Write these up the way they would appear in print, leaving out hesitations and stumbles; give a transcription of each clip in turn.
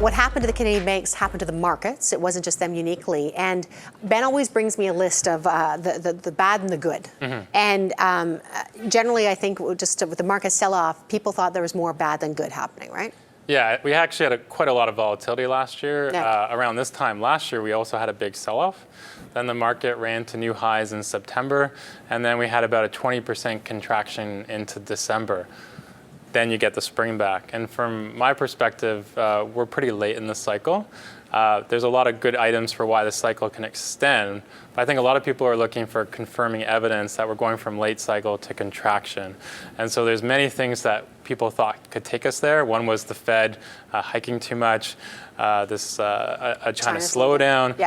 What happened to the Canadian banks happened to the markets. It wasn't just them uniquely. And Ben always brings me a list of the bad and the good. And generally, I think just with the market sell-off, people thought there was more bad than good happening, right? Yeah, we actually had quite a lot of volatility last year. Around this time last year, we also had a big sell-off. Then the market ran to new highs in September, and then we had about a 20% contraction into December. Then you get the spring back. And from my perspective, we're pretty late in the cycle. There's a lot of good items for why the cycle can extend, but I think a lot of people are looking for confirming evidence that we're going from late cycle to contraction. And so there's many things that people thought could take us there. One was the Fed hiking too much, a China slowdown.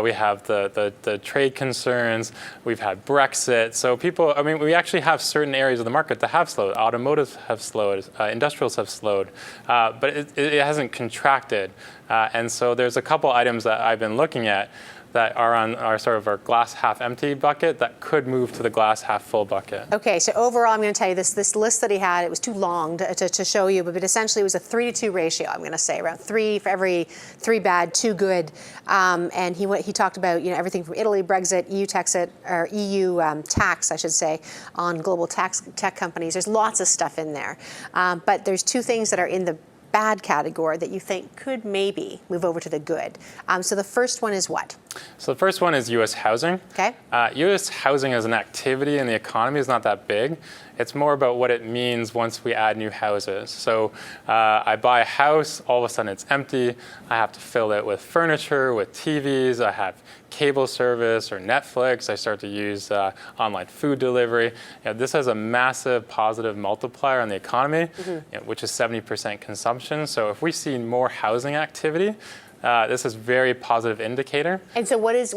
We have the trade concerns. We've had Brexit. So people, I mean, we actually have certain areas of the market that have slowed. Automotives have slowed. Industrials have slowed. But it hasn't contracted. And so there's a couple items that I've been looking at that are on our sort of our glass half empty bucket that could move to the glass half full bucket. Okay, so overall, I'm going to tell you this list that he had, it was too long to show you, but essentially it was a 3-to-2 ratio, I'm going to say, around 3 for every 3 bad, 2 good. And he talked about, you know, everything from Italy, Brexit, EU tax, I should say, on global tech companies. There's lots of stuff in there. But there's 2 things that are in the bad category that you think could maybe move over to the good. So the first one is what? So the first one is U.S. housing. Okay. U.S. housing as an activity in the economy is not that big. It's more about what it means once we add new houses. So I buy a house, all of a sudden it's empty. I have to fill it with furniture, with TVs. I have cable service or Netflix. I start to use online food delivery. You know, this has a massive positive multiplier on the economy, you know, which is 70% consumption. So if we see more housing activity, this is a very positive indicator. And so what is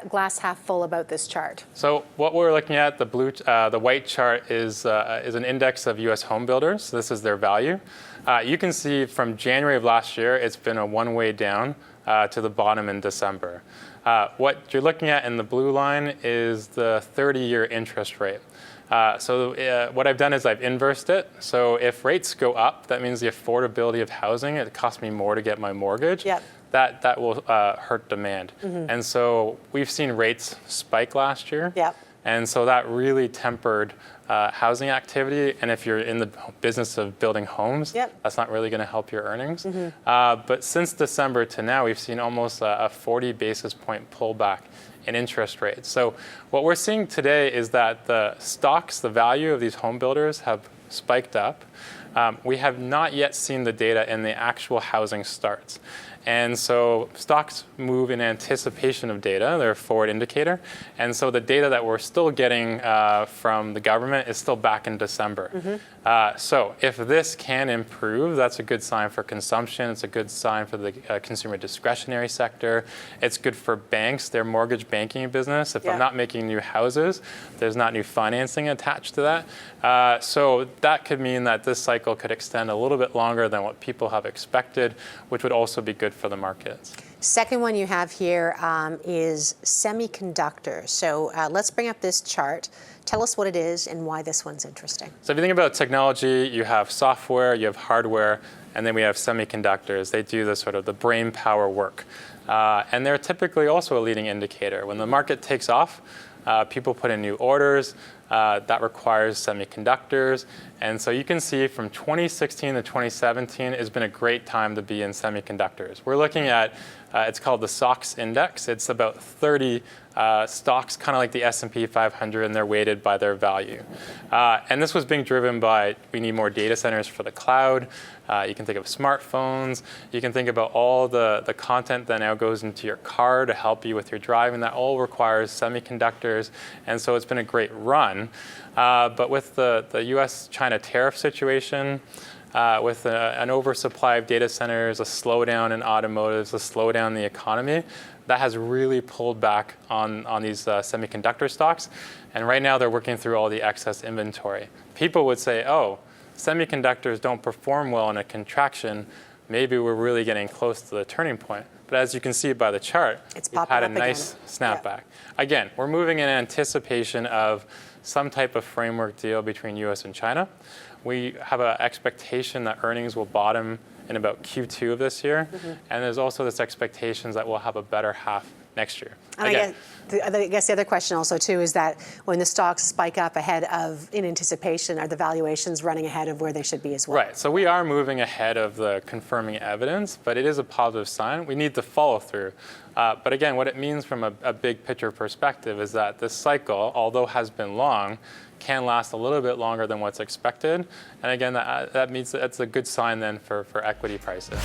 glass half full about this chart? So what we're looking at, the white chart is an index of U.S. home builders. So this is their value. You can see from January of last year, it's been a one-way down to the bottom in December. What you're looking at in the blue line is the 30-year interest rate. What I've done is I've inversed it. So if rates go up, that means the affordability of housing, it costs me more to get my mortgage. That will hurt demand. And so we've seen rates spike last year. And so that really tempered housing activity. And if you're in the business of building homes, that's not really going to help your earnings. But since December to now, we've seen almost a 40 basis point pullback in interest rates. So what we're seeing today is that the stocks, the value of these home builders have spiked up. We have not yet seen the data in the actual housing starts. And so stocks move in anticipation of data. They're a forward indicator. And so the data that we're still getting from the government is still back in December. So if this can improve, that's a good sign for consumption. It's a good sign for the consumer discretionary sector. It's good for banks, their mortgage banking business. If I'm not making new houses, there's not new financing attached to that. So that could mean that this cycle could extend a little bit longer than what people have expected, which would also be good for the markets. Second one you have here is semiconductors. So let's bring up this chart. Tell us what it is and why this one's interesting. So if you think about technology, you have software, you have hardware, and then we have semiconductors. They do the sort of the brain power work. And they're typically also a leading indicator. When the market takes off, people put in new orders. That requires semiconductors. And so you can see from 2016 to 2017 has been a great time to be in semiconductors. We're looking at, it's called the SOX index. It's about 30 stocks, kind of like the S&P 500, and they're weighted by their value. And this was being driven by, we need more data centers for the cloud. You can think of smartphones. You can think about all the content that now goes into your car to help you with your driving. That all requires semiconductors. And so it's been a great run. But with the US-China tariff situation, with an oversupply of data centers, a slowdown in automotives, a slowdown in the economy, that has really pulled back on these semiconductor stocks. And right now they're working through all the excess inventory. People would say, oh, semiconductors don't perform well in a contraction. Maybe we're really getting close to the turning point. But as you can see by the chart, we've had a nice snapback. Again, we're moving in anticipation of some type of framework deal between US and China. We have an expectation that earnings will bottom in about Q2 of this year. And there's also this expectations that we'll have a better half next year. And Again, I guess the other question also too is that when the stocks spike up ahead of in anticipation, are the valuations running ahead of where they should be as well? right, so we are moving ahead of the confirming evidence, but it is a positive sign. We need to follow through. But again, what it means from a big picture perspective is that this cycle, although has been long, can last a little bit longer than what's expected. And again, that means that's a good sign then for equity prices.